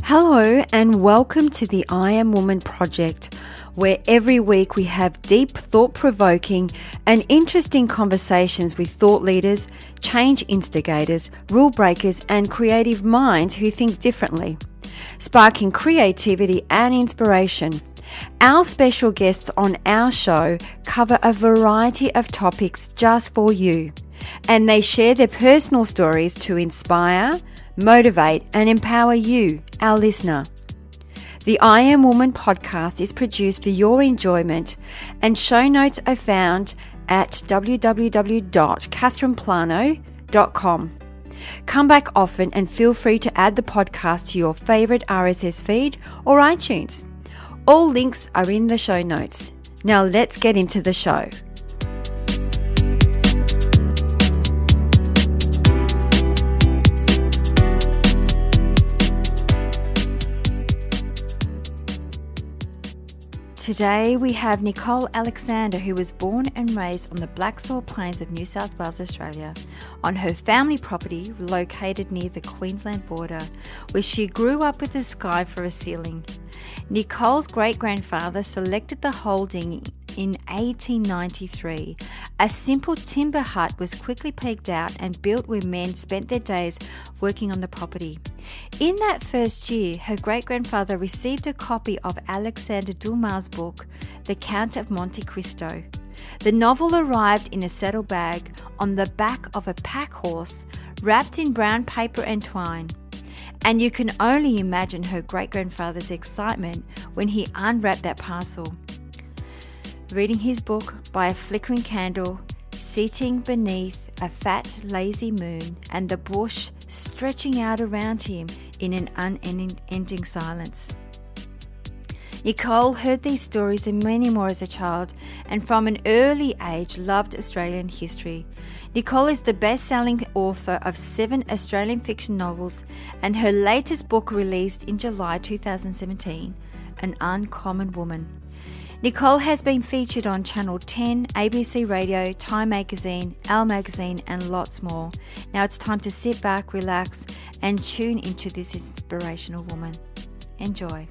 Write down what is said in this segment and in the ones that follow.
Hello and welcome to the I Am Woman project, where every week we have deep, thought-provoking and interesting conversations with thought leaders, change instigators, rule breakers and creative minds who think differently, sparking creativity and inspiration. Our special guests on our show cover a variety of topics just for you, and they share their personal stories to inspire, motivate and empower you, our listener. The I Am Woman podcast is produced for your enjoyment, and show notes are found at www.catherineplano.com. Come back often and feel free to add the podcast to your favourite RSS feed or iTunes. All links are in the show notes. Now let's get into the show. Today we have Nicole Alexander, who was born and raised on the Black Soil Plains of New South Wales, Australia, on her family property located near the Queensland border, where she grew up with the sky for a ceiling. Nicole's great-grandfather selected the holding in 1893. A simple timber hut was quickly pegged out and built where men spent their days working on the property. In that first year, her great-grandfather received a copy of Alexander Dumas' book, The Count of Monte Cristo. The novel arrived in a saddlebag on the back of a pack horse, wrapped in brown paper and twine. And you can only imagine her great-grandfather's excitement when he unwrapped that parcel. Reading his book by a flickering candle, sitting beneath a fat, lazy moon, and the bush stretching out around him in an unending silence. Nicole heard these stories and many more as a child, and from an early age loved Australian history. Nicole is the best-selling author of 7 Australian fiction novels, and her latest book, released in July 2017, An Uncommon Woman. Nicole has been featured on Channel 10, ABC Radio, Time Magazine, Elle Magazine and lots more. Now it's time to sit back, relax and tune into this inspirational woman. Enjoy.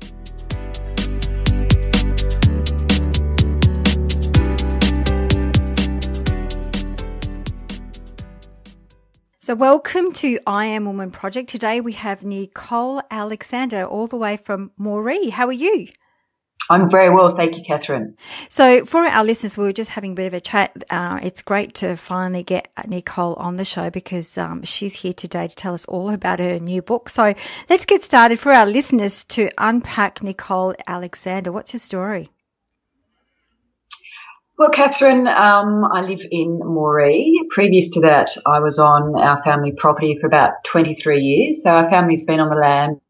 So welcome to I Am Woman project. Today we have Nicole Alexander all the way from Moree. How are you? I'm very well, thank you, Catherine. So for our listeners, we were just having a bit of a chat. It's great to finally get Nicole on the show because she's here today to tell us all about her new book. So let's get started for our listeners to unpack Nicole Alexander. What's her story? Well, Catherine, I live in Moree. Previous to that, I was on our family property for about 23 years. So our family's been on the land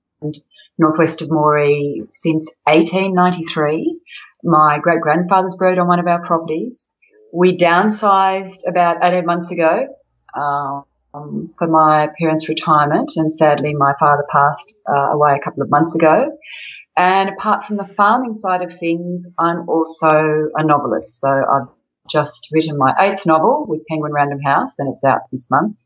northwest of Moree since 1893. My great-grandfather's buried on one of our properties. We downsized about 18 months ago for my parents' retirement, and sadly my father passed away a couple of months ago. And apart from the farming side of things, I'm also a novelist. So I've just written my 8th novel with Penguin Random House, and it's out this month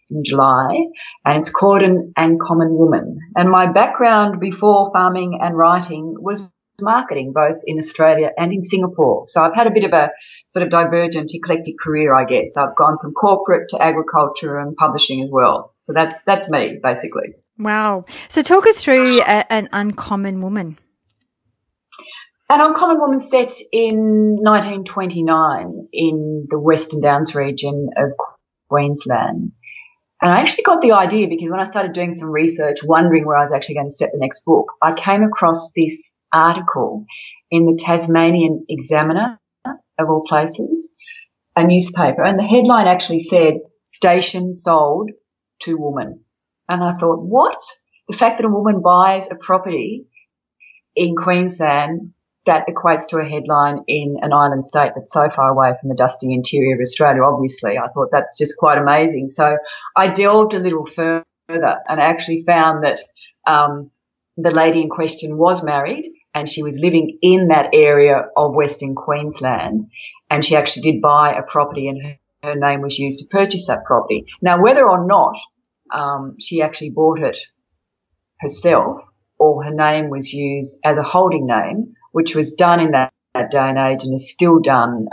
in July, and it's called An Uncommon Woman. And my background before farming and writing was marketing, both in Australia and in Singapore. So I've had a bit of a sort of divergent, eclectic career, I guess. I've gone from corporate to agriculture and publishing as well. So that's me, basically. Wow. So talk us through An Uncommon Woman. An Uncommon Woman set in 1929 in the Western Downs region of Queensland. And I actually got the idea because when I started doing some research, wondering where I was actually going to set the next book, I came across this article in the Tasmanian Examiner, of all places, a newspaper, and the headline actually said, "Station sold to woman." And I thought, what? The fact that a woman buys a property in Queensland, that equates to a headline in an island state that's so far away from the dusty interior of Australia, obviously. I thought that's just quite amazing. So I delved a little further and actually found that the lady in question was married and she was living in that area of Western Queensland, and she actually did buy a property and her name was used to purchase that property. Now, whether or not she actually bought it herself, or her name was used as a holding name, which was done in that day and age and is still done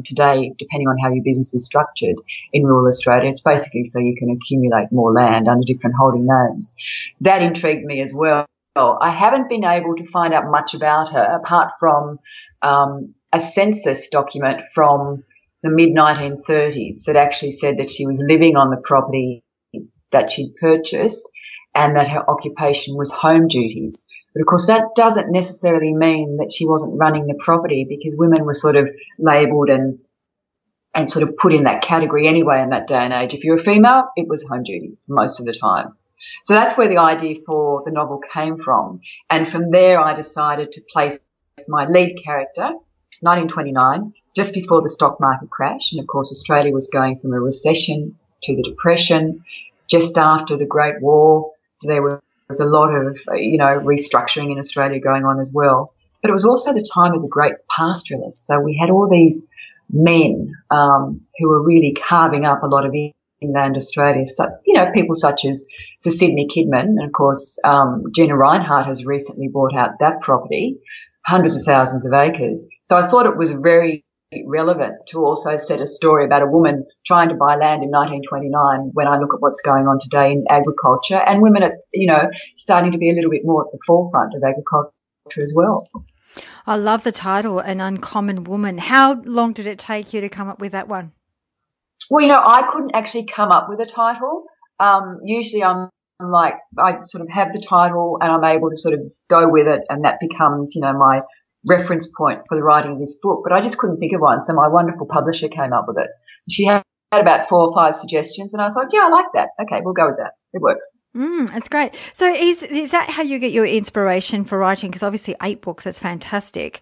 today, depending on how your business is structured in rural Australia. It's basically so you can accumulate more land under different holding names. That intrigued me as well. I haven't been able to find out much about her apart from a census document from the mid-1930s that actually said that she was living on the property that she'd purchased and that her occupation was home duties. But of course that doesn't necessarily mean that she wasn't running the property, because women were sort of labelled and sort of put in that category anyway in that day and age. If you're a female, it was home duties most of the time. So that's where the idea for the novel came from. And from there I decided to place my lead character, 1929, just before the stock market crash. And of course Australia was going from a recession to the Depression, just after the Great War. So there was a lot of, restructuring in Australia going on as well. But it was also the time of the great pastoralists. So we had all these men who were really carving up a lot of inland Australia. So, people such as Sir Sidney Kidman, and of course Gina Rinehart has recently bought out that property, hundreds of thousands of acres. So I thought it was very relevant to also set a story about a woman trying to buy land in 1929 when I look at what's going on today in agriculture, and women are, starting to be a little bit more at the forefront of agriculture as well. I love the title, An Uncommon Woman. How long did it take you to come up with that one? Well, I couldn't actually come up with a title. Usually I sort of have the title and I'm able to sort of go with it, and that becomes, my reference point for the writing of this book. But I just couldn't think of one, so my wonderful publisher came up with it. She had about 4 or 5 suggestions, and I thought, yeah, I like that. Okay, we'll go with that. It works. That's great. So is that how you get your inspiration for writing? Because obviously 8 books, that's fantastic.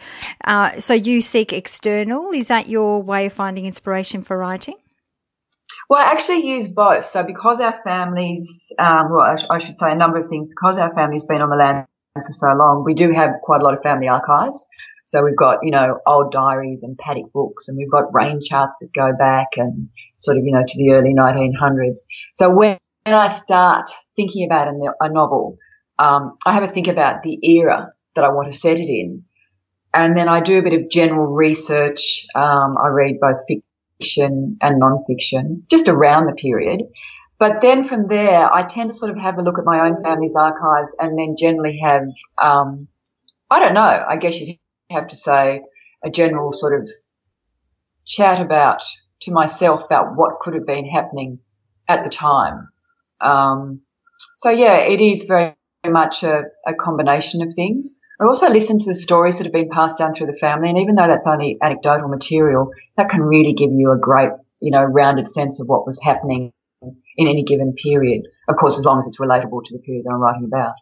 So you seek external. Is that your way of finding inspiration for writing? Well, I actually use both. So because our families, I should say a number of things, because our family's been on the land for so long, we do have quite a lot of family archives. So we've got, old diaries and paddock books, and we've got rain charts that go back and sort of, to the early 1900s. So when I start thinking about a novel, I have a think about the era that I want to set it in. And then I do a bit of general research. I read both fiction and non-fiction just around the period. But then from there, I tend to sort of have a look at my own family's archives, and then generally have, I don't know, I guess you'd have to say a general sort of chat to myself about what could have been happening at the time. So yeah, it is very much a combination of things. I also listen to the stories that have been passed down through the family, and even though that's only anecdotal material, that can really give you a great, rounded sense of what was happening in any given period. Of course, as long as it's relatable to the period that I'm writing about.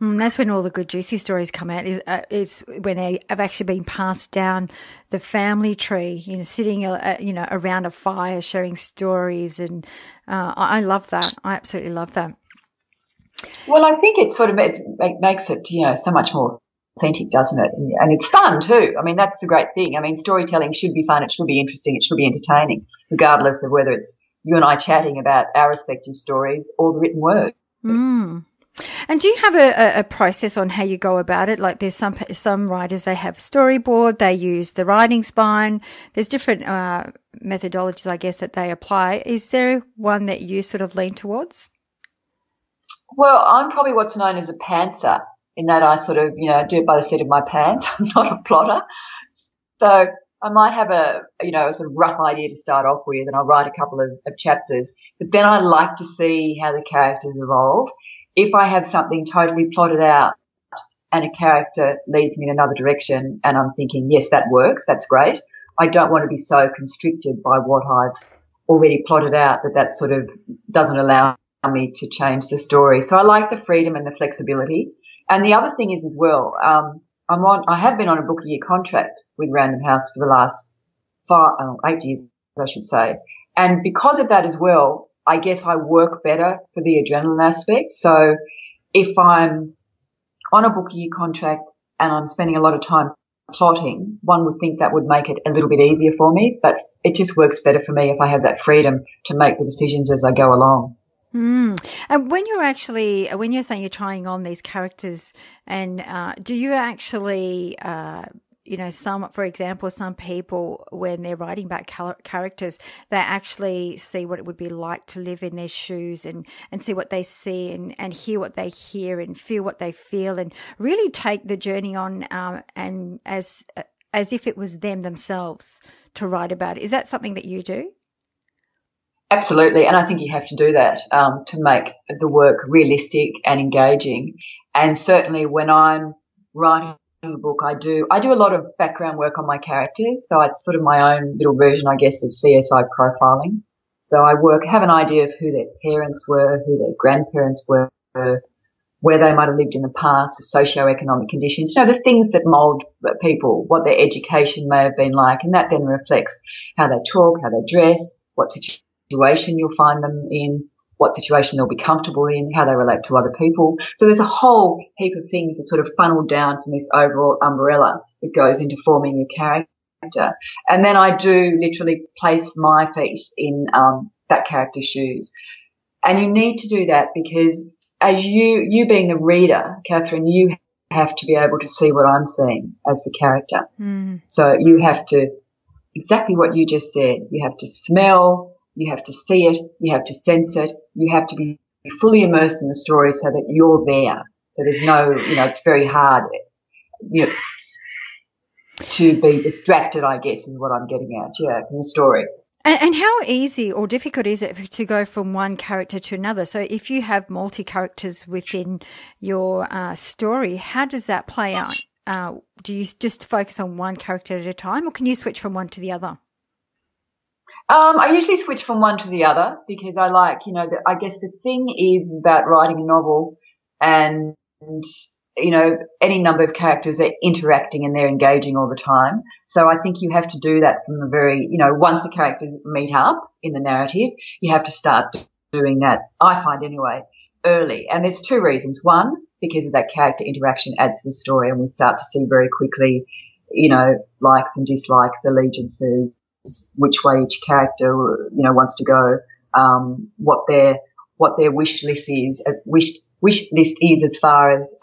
That's when all the good juicy stories come out. It's when they have actually been passed down the family tree, sitting, around a fire sharing stories. And I love that. I absolutely love that. Well, I think it sort of it makes it, so much more authentic, doesn't it? And it's fun too. I mean, that's the great thing. I mean, storytelling should be fun. It should be interesting. It should be entertaining, regardless of whether it's you and I chatting about our respective stories or the written word. And do you have a process on how you go about it? Like there's some writers, they have a storyboard, they use the writing spine. There's different methodologies, I guess, that they apply. Is there one that you sort of lean towards? Well, I'm probably what's known as a pantser, in that I sort of, do it by the seat of my pants. I'm not a plotter. So I might have a sort of rough idea to start off with, and I'll write a couple of chapters. But then I like to see how the characters evolve. If I have something totally plotted out and a character leads me in another direction and I'm thinking, yes, that works, that's great, I don't want to be so constricted by what I've already plotted out that sort of doesn't allow me to change the story. So I like the freedom and the flexibility. And the other thing is as well, I have been on a book a year contract with Random House for the last 8 years, I should say. And because of that as well, I guess I work better for the adrenaline aspect. So if I'm on a book a year contract and I'm spending a lot of time plotting, one would think that would make it a little bit easier for me, but it just works better for me if I have that freedom to make the decisions as I go along. And when you're saying you're trying on these characters, and do you actually, for example, some people, when they're writing about characters, they actually see what it would be like to live in their shoes and see what they see and hear what they hear and feel what they feel and really take the journey on and as if it was themselves to write about it. Is that something that you do? Absolutely, and I think you have to do that to make the work realistic and engaging. And certainly when I'm writing a book, I do a lot of background work on my characters, so it's sort of my own little version, I guess, of CSI profiling. So I have an idea of who their parents were, who their grandparents were, where they might have lived in the past, the socio-economic conditions, the things that mould people, what their education may have been like, and that then reflects how they talk, how they dress, what situation you'll find them in, what situation they'll be comfortable in, how they relate to other people. So there's a whole heap of things that sort of funnel down from this overall umbrella that goes into forming your character. And then I do literally place my feet in that character's shoes. And you need to do that because as you being the reader, Catherine, you have to be able to see what I'm seeing as the character. So you have to, exactly what you just said, you have to smell, you have to see it, you have to sense it, you have to be fully immersed in the story so that you're there. So there's no, it's very hard, to be distracted, I guess, is what I'm getting at, from the story. And how easy or difficult is it to go from one character to another? So if you have multi-characters within your story, how does that play out? Do you just focus on one character at a time, or can you switch from one to the other? I usually switch from one to the other because I like, I guess the thing is about writing a novel and, any number of characters are interacting and they're engaging all the time. So I think you have to do that from the very, once the characters meet up in the narrative, you have to start doing that, I find anyway, early. And there's two reasons. One, because of that character interaction adds to the story and we start to see very quickly, likes and dislikes, allegiances, which way each character, wants to go, what their wish list is, as far as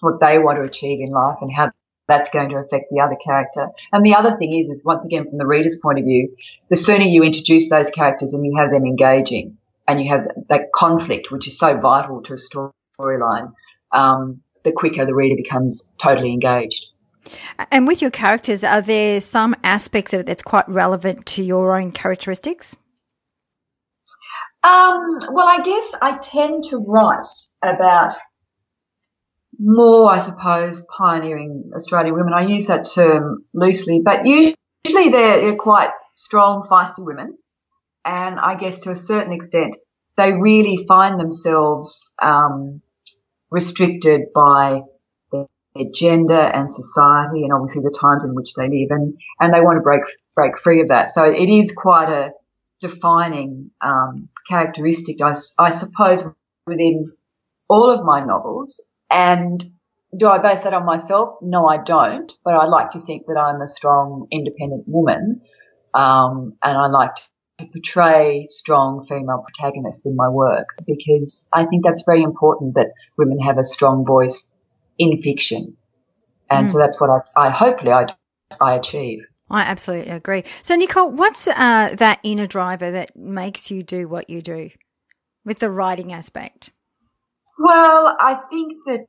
what they want to achieve in life and how that's going to affect the other character. And the other thing is once again from the reader's point of view, the sooner you introduce those characters and you have them engaging and you have that conflict, which is so vital to a storyline, the quicker the reader becomes totally engaged. And with your characters, are there some aspects of it that's quite relevant to your own characteristics? Well, I guess I tend to write about more, I suppose, pioneering Australian women. I use that term loosely, but usually they're quite strong, feisty women. And I guess to a certain extent, they really find themselves restricted by their gender and society and obviously the times in which they live, and they want to break free of that. So it is quite a defining characteristic, I suppose, within all of my novels. And do I base that on myself? No, I don't, but I like to think that I'm a strong, independent woman, and I like to portray strong female protagonists in my work because I think that's very important that women have a strong voice in fiction. And so that's what I hopefully achieve. I absolutely agree. So, Nicole, what's that inner driver that makes you do what you do with the writing aspect? Well, I think that,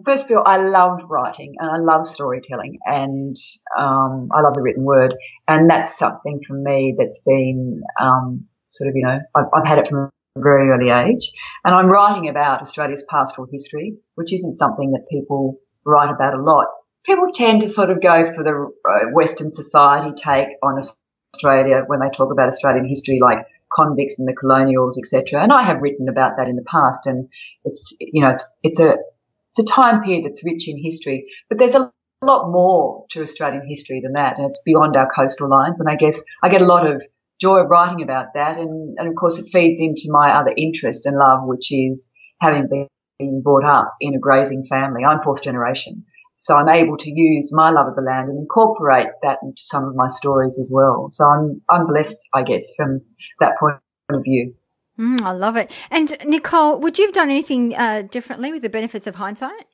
first of all, I love writing and I love storytelling and I love the written word. And that's something for me that's been I've had it from a very early age. And I'm writing about Australia's pastoral history, which isn't something that people write about a lot. People tend to sort of go for the Western society take on Australia when they talk about Australian history, like convicts and the colonials, etc. And I have written about that in the past, and it's a time period that's rich in history. But there's a lot more to Australian history than that, and it's beyond our coastal lines. And I guess I get a lot of joy of writing about that, and of course it feeds into my other interest and love, which is having been brought up in a grazing family. I'm fourth generation. So I'm able to use my love of the land and incorporate that into some of my stories as well. So I'm blessed, I guess, from that point of view. I love it. And Nicole, would you have done anything differently with the benefits of hindsight?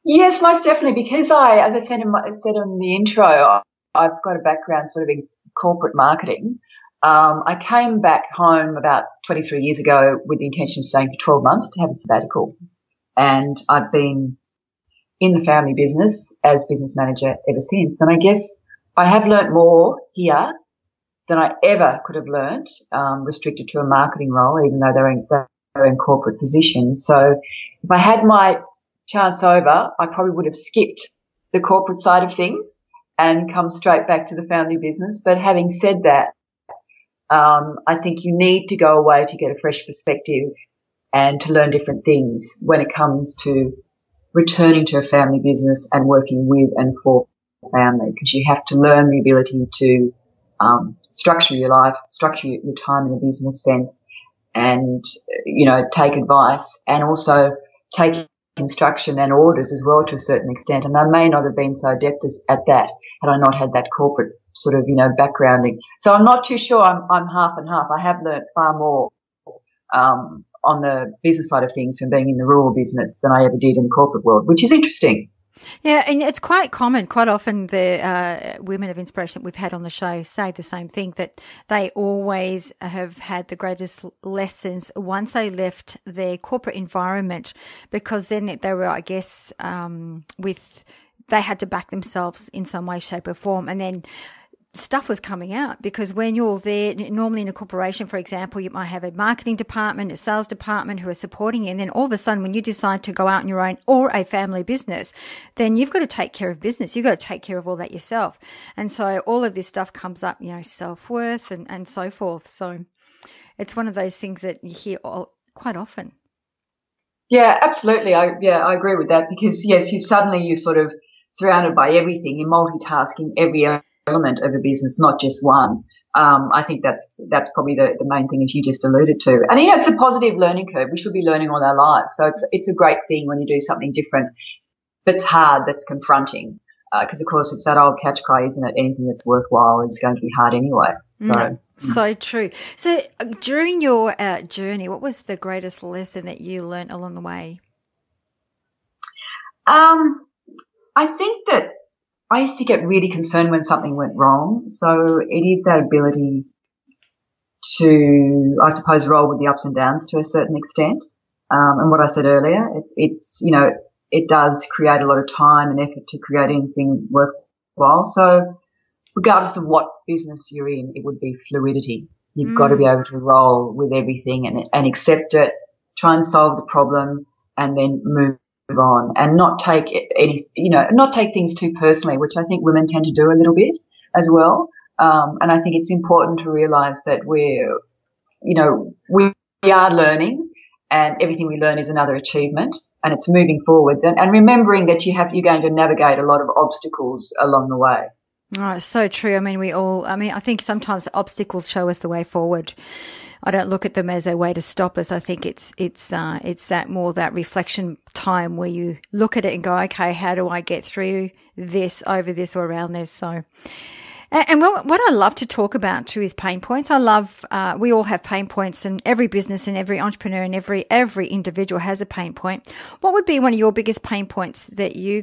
Yes, most definitely. Because as I said in the intro, I've got a background sort of in corporate marketing. I came back home about 23 years ago with the intention of staying for 12 months to have a sabbatical. And I've been in the family business as business manager ever since. And I guess I have learnt more here than I ever could have learnt, restricted to a marketing role, even though they're in corporate positions. So if I had my chance over, I probably would have skipped the corporate side of things and come straight back to the family business. But having said that, I think you need to go away to get a fresh perspective and to learn different things when it comes to returning to a family business and working with and for family, because you have to learn the ability to structure your life, structure your time in a business sense, and, take advice and also take instruction and orders as well to a certain extent. And I may not have been so adept at that had I not had that corporate sort of, backgrounding. So I'm not too sure. I'm half and half. I have learnt far more on the business side of things from being in the rural business than I ever did in the corporate world, which is interesting. Yeah, and it's quite common. Quite often the women of inspiration that we've had on the show say the same thing, that they always have had the greatest lessons once they left their corporate environment, because then they were, I guess, they had to back themselves in some way, shape or form. And then stuff was coming out, because when you're there, normally in a corporation, for example, you might have a marketing department, a sales department who are supporting you. And then all of a sudden, when you decide to go out on your own or a family business, then you've got to take care of business. You've got to take care of all that yourself. And so all of this stuff comes up, self-worth and so forth. So it's one of those things that you hear quite often. Yeah, absolutely. I agree with that, because yes, you're sort of surrounded by everything. You're multitasking every element of a business, not just one. I think that's probably the main thing, as you just alluded to. And it's a positive learning curve. We should be learning all our lives. So it's a great thing when you do something different that's hard, that's confronting. Because of course it's that old catch cry, isn't it? Anything that's worthwhile is going to be hard anyway. So true. So during your journey, what was the greatest lesson that you learned along the way? I think that I used to get really concerned when something went wrong. So it is that ability to, I suppose, roll with the ups and downs to a certain extent. And what I said earlier, it does create a lot of time and effort to create anything worthwhile. So regardless of what business you're in, it would be fluidity. You've got to be able to roll with everything and accept it, try and solve the problem, and then move on, and not take things too personally, which I think women tend to do a little bit as well. And I think it's important to realise that we are learning, and everything we learn is another achievement, and it's moving forwards, and remembering that you're going to navigate a lot of obstacles along the way. Oh, it's so true. I think sometimes obstacles show us the way forward. I don't look at them as a way to stop us. I think it's that reflection time where you look at it and go, okay, how do I get through this, over this, or around this? So, and what I love to talk about too is pain points. I love, we all have pain points, and every business and every entrepreneur and every individual has a pain point. What would be one of your biggest pain points that you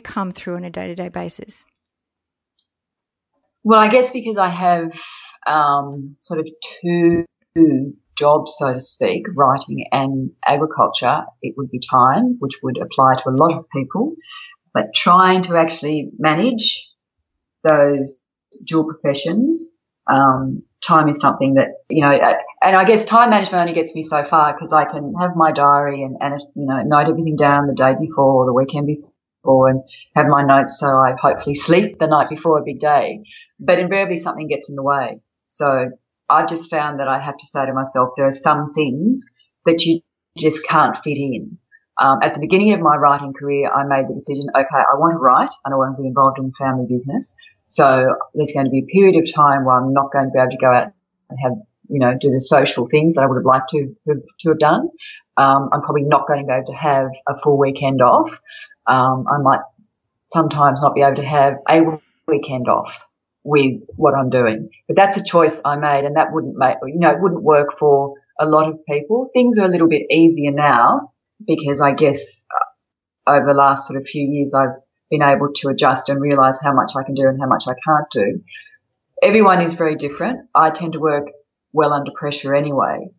come through on a day-to-day basis? Well, I guess because I have sort of two jobs, so to speak, writing and agriculture, it would be time, which would apply to a lot of people. But trying to actually manage those dual professions, time is something that, and I guess time management only gets me so far, because I can have my diary and note everything down the day before or the weekend before, and have my notes so I hopefully sleep the night before a big day. But invariably something gets in the way. So I've just found that I have to say to myself, there are some things that you just can't fit in. At the beginning of my writing career, I made the decision, okay, I want to write and I want to be involved in family business. So there's going to be a period of time where I'm not going to be able to go out and have, do the social things that I would have liked to have done. I'm probably not going to be able to have a full weekend off. I might sometimes not be able to have a weekend off. with what I'm doing. But that's a choice I made, and that wouldn't make, it wouldn't work for a lot of people. Things are a little bit easier now because I guess over the last sort of few years I've been able to adjust and realise how much I can do and how much I can't do. Everyone is very different. I tend to work well under pressure anyway.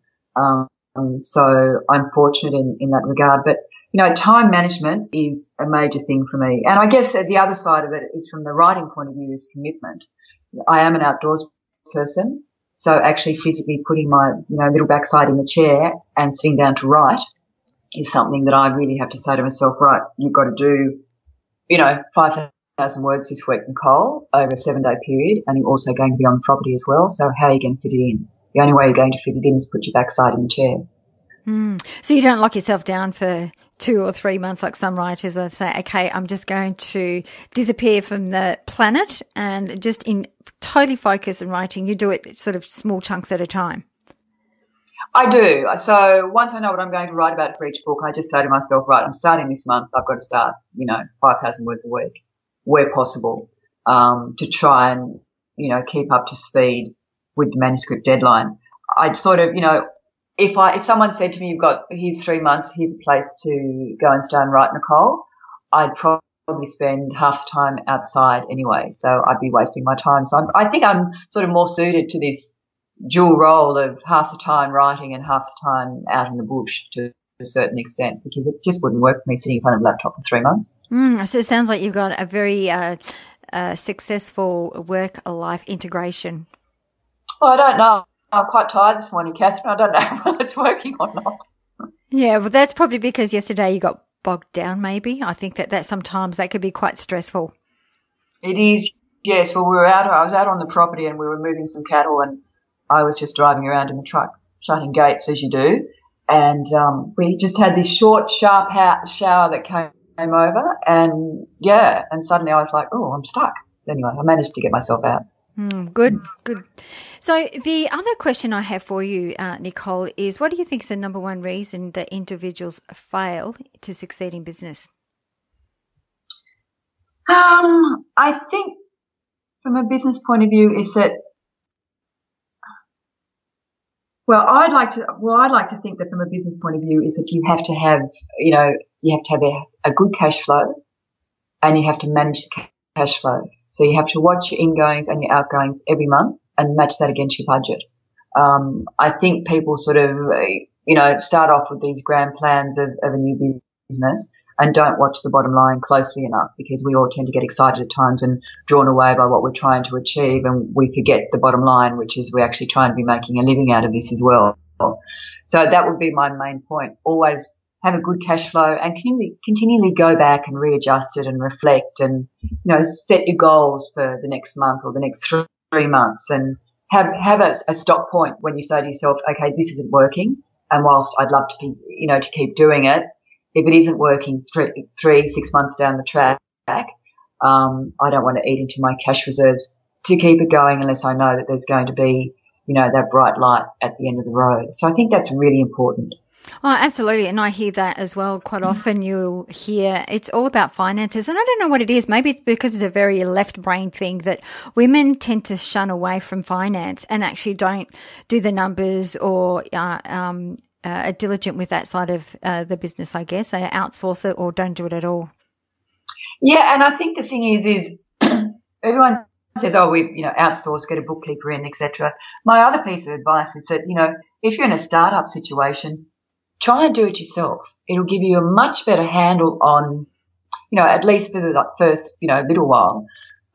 So I'm fortunate in that regard. But, time management is a major thing for me. And I guess the other side of it is from the writing point of view is commitment. I am an outdoors person. So actually physically putting my, little backside in the chair and sitting down to write is something that I really have to say to myself, right, you've got to do, 5,000 words this week, Nicole, over a 7-day period, and you're also going to be on property as well. So how are you going to fit it in? The only way you're going to fit it in is put your backside in the chair. So you don't lock yourself down for 2 or 3 months like some writers will say, okay, I'm just going to disappear from the planet and just totally focus on writing. You do it sort of small chunks at a time. I do. So once I know what I'm going to write about for each book, I just say to myself, right, I'm starting this month. I've got to start, 5,000 words a week where possible, to try and, keep up to speed with the manuscript deadline. I'd sort of, if someone said to me, here's 3 months, here's a place to go and start and write, Nicole, I'd probably spend half the time outside anyway. So I'd be wasting my time. So I think I'm sort of more suited to this dual role of half the time writing and half the time out in the bush to a certain extent, because it just wouldn't work for me sitting in front of a laptop for 3 months. So it sounds like you've got a very successful work-life integration. Well, I don't know. I'm quite tired this morning, Catherine. I don't know whether it's working or not. Yeah, well, that's probably because yesterday you got bogged down maybe. I think that sometimes that could be quite stressful. It is, yes. Well, I was out on the property and we were moving some cattle and I was just driving around in the truck, shutting gates as you do. And we just had this short, sharp shower that came over and suddenly I was like, oh, I'm stuck. Anyway, I managed to get myself out. Good. So the other question I have for you, Nicole, is what do you think is the number one reason that individuals fail to succeed in business? I think from a business point of view is that, I'd like to think that from a business point of view is that you have to have, a good cash flow and you have to manage the cash flow. So you have to watch your ingoings and your outgoings every month and match that against your budget. I think people sort of, start off with these grand plans of a new business and don't watch the bottom line closely enough, because we all tend to get excited at times and drawn away by what we're trying to achieve, and we forget the bottom line, which is we're actually trying to be making a living out of this as well. So that would be my main point. Always have a good cash flow and continually go back and readjust it and reflect and, set your goals for the next month or the next 3 months and have a stop point when you say to yourself, okay, this isn't working. And whilst I'd love to be, to keep doing it, if it isn't working 6 months down the track, I don't want to eat into my cash reserves to keep it going unless I know that there's going to be, that bright light at the end of the road. So I think that's really important. Oh, absolutely. And I hear that as well. Quite often you'll hear it's all about finances. And I don't know what it is. Maybe it's because it's a very left brain thing that women tend to shun away from finance and actually don't do the numbers or are diligent with that side of the business, I guess. They outsource it or don't do it at all. Yeah, and I think the thing is everyone says, oh, we outsource, get a bookkeeper in, etc. My other piece of advice is that, if you're in a startup situation, try and do it yourself. It'll give you a much better handle on, at least for the first, little while,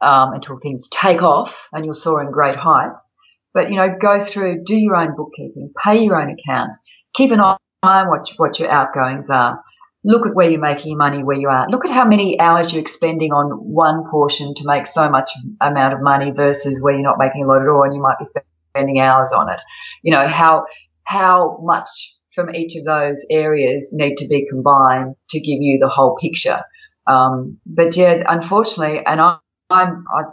until things take off and you're soaring great heights. But, go through, do your own bookkeeping, pay your own accounts, keep an eye on what your outgoings are. Look at where you're making your money, where you are. Look at how many hours you're expending on one portion to make so much amount of money versus where you're not making a lot at all and you might be spending hours on it. How much from each of those areas need to be combined to give you the whole picture. But yeah, unfortunately, and I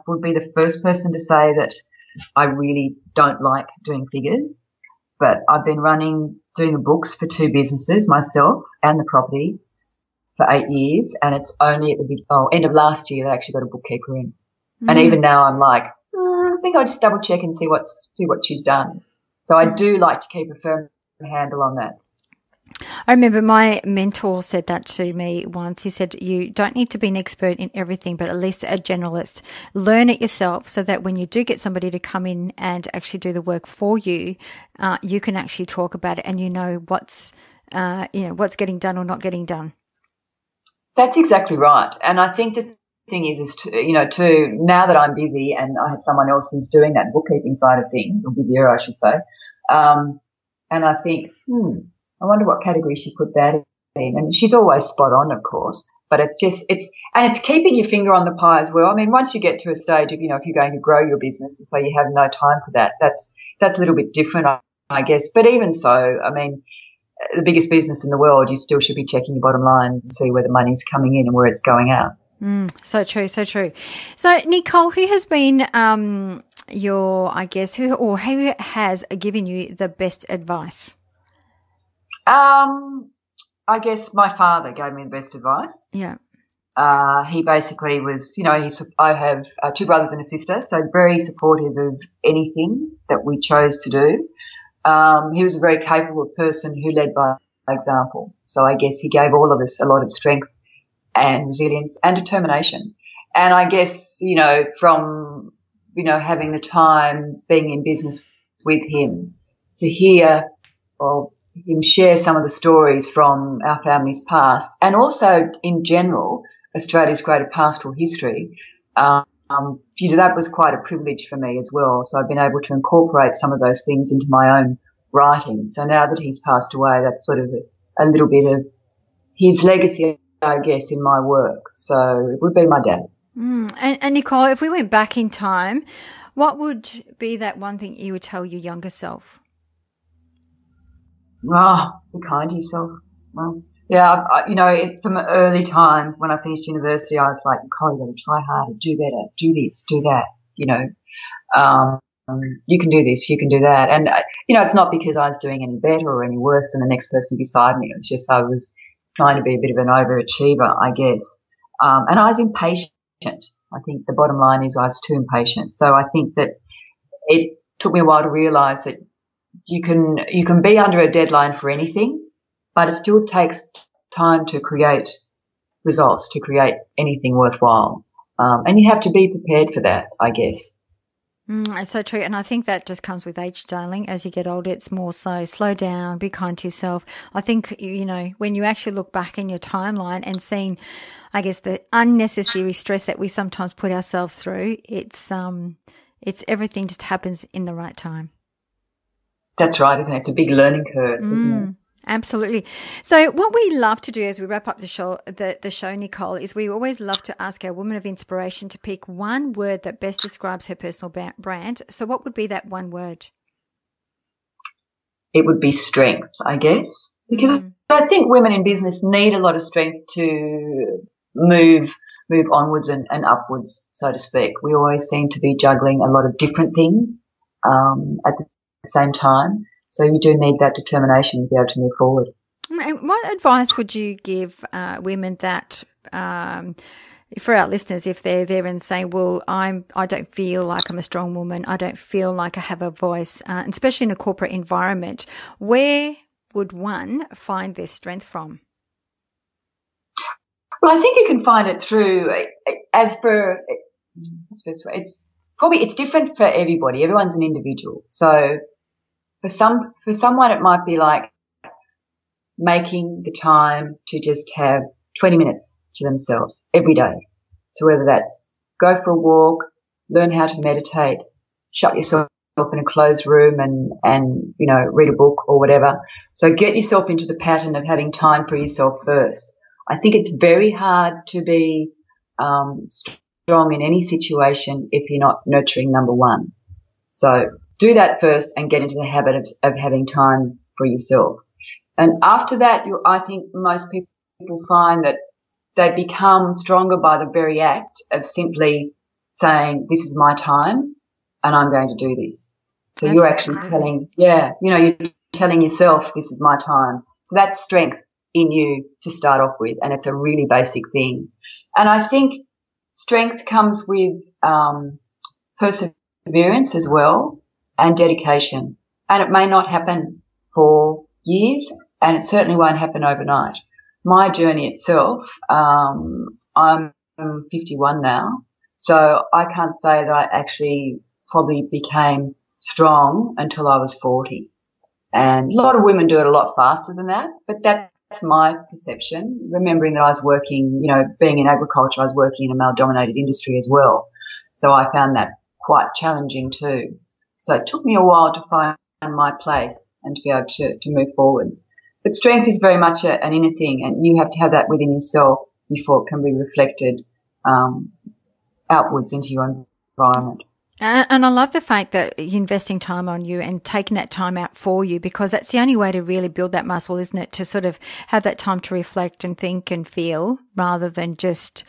would be the first person to say that I really don't like doing figures, but I've been doing the books for 2 businesses, myself and the property, for 8 years, and it's only at the end of last year that I actually got a bookkeeper in. And even now I'm like, think I'll just double check and see what she's done. So I do like to keep a firm handle on that. I remember my mentor said that to me once. He said, you don't need to be an expert in everything, but at least a generalist. Learn it yourself so that when you do get somebody to come in and actually do the work for you, you can actually talk about it and you know what's getting done or not getting done. That's exactly right. And I think the thing is now that I'm busy and I have someone else who's doing that bookkeeping side of things, or busier, I should say, and I think, I wonder what category she put that in. And she's always spot on, of course, but it's keeping your finger on the pie as well. I mean, once you get to a stage of, if you're going to grow your business, so you have no time for that, that's a little bit different, I guess. But even so, I mean, the biggest business in the world, you still should be checking your bottom line and see where the money's coming in and where it's going out. So true, so true. So, Nicole, who has been who has given you the best advice? I guess my father gave me the best advice. Yeah. He basically was, I have 2 brothers and a sister, so very supportive of anything that we chose to do. He was a very capable person who led by example. So I guess he gave all of us a lot of strength and resilience and determination. And I guess, from, having the time being in business with him to hear him share some of the stories from our family's past and also in general Australia's greater pastoral history, that was quite a privilege for me as well. So I've been able to incorporate some of those things into my own writing. So now that he's passed away, that's sort of a little bit of his legacy, I guess, in my work. So it would be my dad. And Nicole, if we went back in time, what would be that one thing you would tell your younger self? Be kind to yourself. Well, yeah, from an early time when I finished university, I was like, Nicole, you've got to try harder, do better, do this, do that, you can do this, you can do that. And, it's not because I was doing any better or any worse than the next person beside me. It's just I was trying to be a bit of an overachiever, I guess. And I was impatient. I think the bottom line is I was too impatient. So I think that it took me a while to realise that you can be under a deadline for anything, but it still takes time to create results, to create anything worthwhile. And you have to be prepared for that, I guess. It's so true. And I think that just comes with age, darling. As you get older, it's more so slow down, be kind to yourself. I think, when you actually look back in your timeline and seeing, I guess, the unnecessary stress that we sometimes put ourselves through, it's everything just happens in the right time. That's right, isn't it? It's a big learning curve, isn't it? Absolutely. So what we love to do as we wrap up the show, Nicole, is we always love to ask our woman of inspiration to pick one word that best describes her personal brand. So what would be that one word? It would be strength, I guess, because I think women in business need a lot of strength to move onwards and upwards, so to speak. We always seem to be juggling a lot of different things at the same time. So you do need that determination to be able to move forward. What advice would you give women that, for our listeners, if they're there and saying, well, I don't feel like I'm a strong woman, I don't feel like I have a voice, especially in a corporate environment, where would one find their strength from? Well, I think you can find it through, it's different for everybody. Everyone's an individual. So for someone, it might be like making the time to just have 20 minutes to themselves every day. So whether that's go for a walk, learn how to meditate, shut yourself in a closed room and read a book or whatever. So get yourself into the pattern of having time for yourself first. I think it's very hard to be strong in any situation if you're not nurturing number one. So do that first and get into the habit of having time for yourself. And after that, I think most people find that they become stronger by the very act of simply saying, this is my time and I'm going to do this. So you're actually you're telling yourself, this is my time. So that's strength in you to start off with, and it's a really basic thing. And I think strength comes with perseverance perseverance as well and dedication. And it may not happen for years, and it certainly won't happen overnight. My journey itself, I'm 51 now, so I can't say that I actually probably became strong until I was 40. And a lot of women do it a lot faster than that, but that's my perception, remembering that I was working, being in agriculture, I was working in a male-dominated industry as well. So I found that quite challenging too. So it took me a while to find my place and to be able to move forwards. But strength is very much an inner thing, and you have to have that within yourself before it can be reflected outwards into your environment. And I love the fact that you're investing time on you and taking that time out for you, because that's the only way to really build that muscle, isn't it? To sort of have that time to reflect and think and feel, rather than just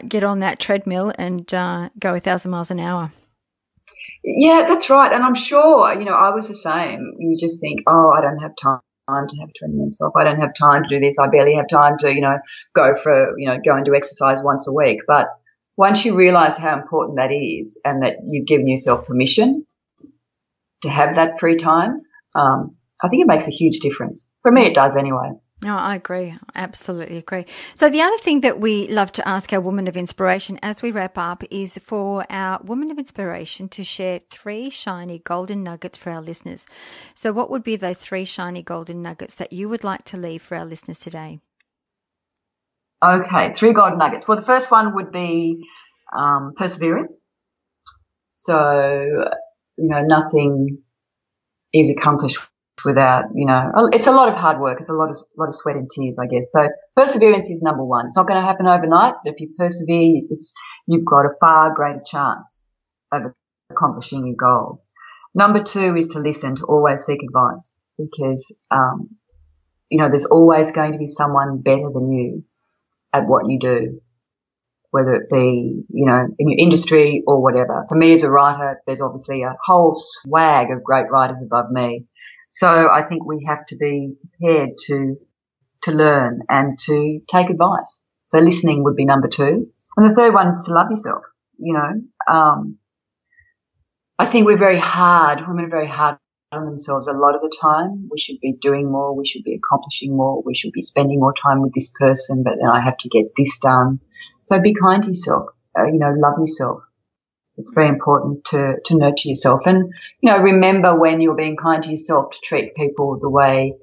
get on that treadmill and go 1,000 miles an hour. Yeah, that's right. And I'm sure, I was the same. You just think, oh, I don't have time to have training myself. I don't have time to do this. I barely have time to, go and do exercise once a week. But once you realise how important that is, and that you've given yourself permission to have that free time, I think it makes a huge difference. For me, it does anyway. No, I agree. I absolutely agree. So the other thing that we love to ask our woman of inspiration as we wrap up is for our woman of inspiration to share 3 shiny golden nuggets for our listeners. So what would be those 3 shiny golden nuggets that you would like to leave for our listeners today? Okay, 3 golden nuggets. Well, the first one would be perseverance. So, nothing is accomplished without, it's a lot of hard work. It's a lot of sweat and tears, I guess. So perseverance is number 1. It's not going to happen overnight, but if you persevere, you've got a far greater chance of accomplishing your goal. Number 2 is to listen, to always seek advice, because, there's always going to be someone better than you at what you do, whether it be, in your industry or whatever. For me as a writer, there's obviously a whole swag of great writers above me. So I think we have to be prepared to learn and to take advice. So listening would be number 2. And the third one is to love yourself. I think women are very hard on themselves a lot of the time. We should be doing more. We should be accomplishing more. We should be spending more time with this person, but then I have to get this done. So be kind to yourself, love yourself. It's very important to nurture yourself. And, remember when you're being kind to yourself to treat people the way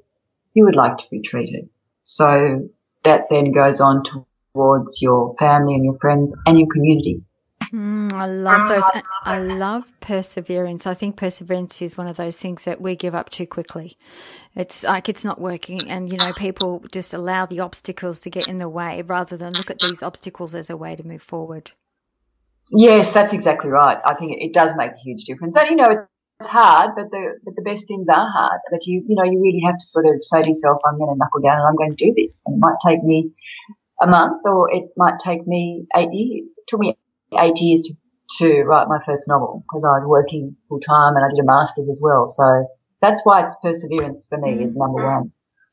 you would like to be treated. So that then goes on towards your family and your friends and your community. I love those. I love perseverance. I think perseverance is one of those things that we give up too quickly. It's like it's not working, and, people just allow the obstacles to get in the way rather than look at these obstacles as a way to move forward. Yes, that's exactly right. I think it does make a huge difference. And, it's hard, but the best things are hard. But you really have to sort of say to yourself, I'm going to knuckle down and I'm going to do this. And it might take me a month, or it might take me 8 years. It took me 8 years to write my first novel, because I was working full time and I did a master's as well. So that's why it's perseverance for me is number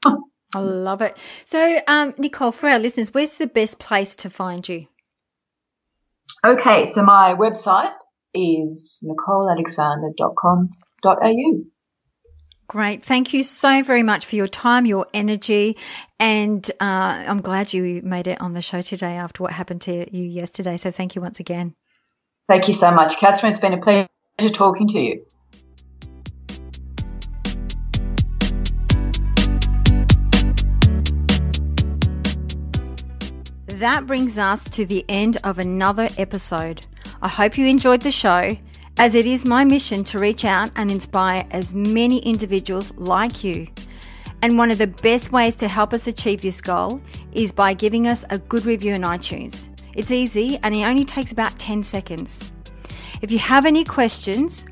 1. I love it. So, Nicole, for our listeners, where's the best place to find you? Okay, so my website is nicolealexander.com.au. Great. Thank you so very much for your time, your energy, and I'm glad you made it on the show today after what happened to you yesterday. So thank you once again. Thank you so much, Catherine. It's been a pleasure talking to you. That brings us to the end of another episode. I hope you enjoyed the show, as it is my mission to reach out and inspire as many individuals like you. And one of the best ways to help us achieve this goal is by giving us a good review on iTunes. It's easy and it only takes about 10 seconds. If you have any questions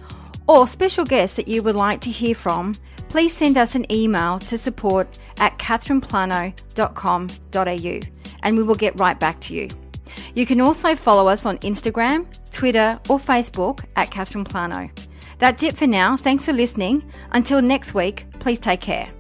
or special guests that you would like to hear from, please send us an email to support@catherineplano.com.au and we will get right back to you. You can also follow us on Instagram, Twitter or Facebook @Catherine Plano. That's it for now. Thanks for listening. Until next week, please take care.